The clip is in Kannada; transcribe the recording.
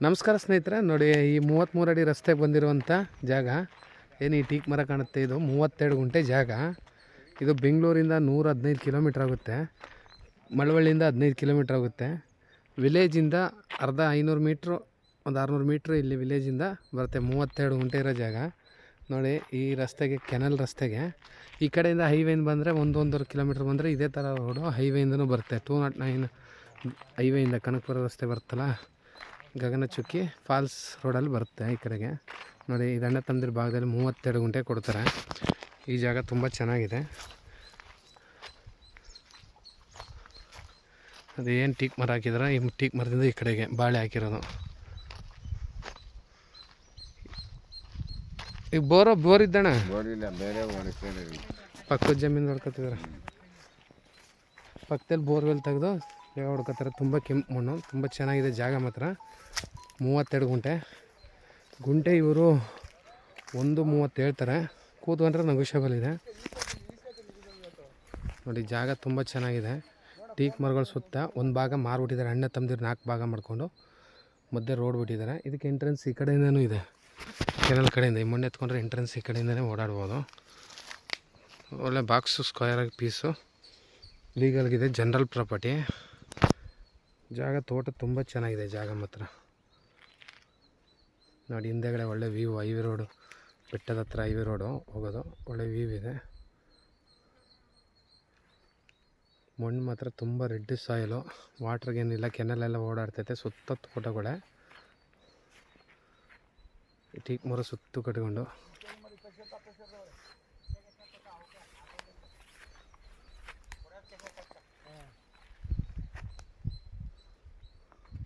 ನಮಸ್ಕಾರ ಸ್ನೇಹಿತರೆ, ನೋಡಿ ಈ 33 ಅಡಿ ರಸ್ತೆಗೆ ಬಂದಿರುವಂಥ ಜಾಗ ಏನು ಈ ಟೀಕ್ ಮರ ಕಾಣುತ್ತೆ. ಇದು 32 ಗುಂಟೆ ಜಾಗ. ಇದು ಬೆಂಗಳೂರಿಂದ 115 ಕಿಲೋಮೀಟ್ರ್ ಆಗುತ್ತೆ. ಮಳವಳ್ಳಿಯಿಂದ 15 ಕಿಲೋಮೀಟ್ರ್ ಆಗುತ್ತೆ. ವಿಲೇಜಿಂದ ಅರ್ಧ 500 ಮೀಟ್ರು, ಒಂದು 600 ಮೀಟ್ರ್ ಇಲ್ಲಿ ವಿಲೇಜಿಂದ ಬರುತ್ತೆ. 32 ಗುಂಟೆ ಇರೋ ಜಾಗ ನೋಡಿ. ಈ ರಸ್ತೆಗೆ ಕೆನಲ್ ರಸ್ತೆಗೆ ಈ ಕಡೆಯಿಂದ ಹೈವೇಯಿಂದ ಬಂದರೆ 1-1.5 ಕಿಲೋಮೀಟ್ರ್ ಬಂದರೆ ಇದೇ ಥರ ರೋಡು ಹೈವೇಯಿಂದನೂ ಬರುತ್ತೆ. 209 ಹೈವೇಯಿಂದ ಕನಕಪುರ ರಸ್ತೆ ಬರುತ್ತಲ್ಲ, ಗಗನಚುಕ್ಕಿ ಫಾಲ್ಸ್ ರೋಡಲ್ಲಿ ಬರುತ್ತೆ ಈ ಕಡೆಗೆ. ನೋಡಿ, ಇದು ಅಣ್ಣ ತಮ್ಮದಿರ ಭಾಗದಲ್ಲಿ 32 ಗುಂಟೆ ಕೊಡ್ತಾರೆ. ಈ ಜಾಗ ತುಂಬ ಚೆನ್ನಾಗಿದೆ. ಅದು ಏನು ಟೀಕ್ ಮರ ಹಾಕಿದ್ರೆ ಈ ಟೀಕ್ ಮರದಿಂದ ಈ ಕಡೆಗೆ ಬಾಳೆ ಹಾಕಿರೋದು. ಈಗ ಬೋರ್ ಇದ್ದಣ್ಣ, ಪಕ್ಕದ ಜಮೀನು ನೋಡ್ಕೊತಿದ್ದಾರೆ. ಪಕ್ಕದಲ್ಲಿ ಬೋರ್ವೆಲ್ ತೆಗೆದು ಜಾಗ ಹೊಡ್ಕೊತಾರೆ. ತುಂಬ ಕೆಂಪು ಮಣ್ಣು, ತುಂಬ ಚೆನ್ನಾಗಿದೆ ಜಾಗ ಮಾತ್ರ. 32 ಗುಂಟೆ ಇವರು 1.30 ಹೇಳ್ತಾರೆ. ಕೂತ್ಕೊಂಡ್ರೆ ನೆಗೋಷಿಯಬಲ್ ಇದೆ ನೋಡಿ. ಜಾಗ ತುಂಬ ಚೆನ್ನಾಗಿದೆ. ಟೀಕ್ ಮರಗಳು ಸುತ್ತ ಒಂದು ಭಾಗ ಮಾರ್ಬಿಟ್ಟಿದ್ದಾರೆ. ಅಣ್ಣ ತಮ್ಮದಿರು 4 ಭಾಗ ಮಾಡಿಕೊಂಡು ಮಧ್ಯೆ ರೋಡ್ ಬಿಟ್ಟಿದ್ದಾರೆ. ಇದಕ್ಕೆ ಎಂಟ್ರೆನ್ಸ್ ಈ ಕಡೆಯಿಂದನೂ ಇದೆ, ಕೆನಲ್ ಕಡೆಯಿಂದ. ಈ ಮಣ್ಣು ಎತ್ಕೊಂಡ್ರೆ ಎಂಟ್ರೆನ್ಸ್ ಈ ಕಡೆಯಿಂದನೇ ಓಡಾಡ್ಬೋದು. ಒಳ್ಳೆ ಬಾಕ್ಸು ಸ್ಕ್ವೇರಾಗಿ ಪೀಸು ಲೀಗಲ್ಗಿದೆ, ಜನರಲ್ ಪ್ರಾಪರ್ಟಿ ಜಾಗ. ತೋಟ ತುಂಬ ಚೆನ್ನಾಗಿದೆ ಜಾಗ ಮಾತ್ರ ನೋಡಿ. ಹಿಂದೆಗಡೆ ಒಳ್ಳೆ ವ್ಯೂ, ಹೈವೇ ರೋಡು, ಬೆಟ್ಟದ ಹತ್ರ ಹೈವೇ ರೋಡು ಹೋಗೋದು, ಒಳ್ಳೆ ವ್ಯೂ ಇದೆ. ಮಣ್ಣು ಮಾತ್ರ ತುಂಬ ರೆಡ್ ಸಾಯಿಲು, ವಾಟ್ರಿಗೇನಿಲ್ಲ, ಕೆನಲೆಲ್ಲ ಓಡಾಡ್ತೈತೆ. ಸುತ್ತ ತೋಟಗಳೇ, ಟೀಕ್ ಮರ ಸುತ್ತು ಕಟ್ಕೊಂಡು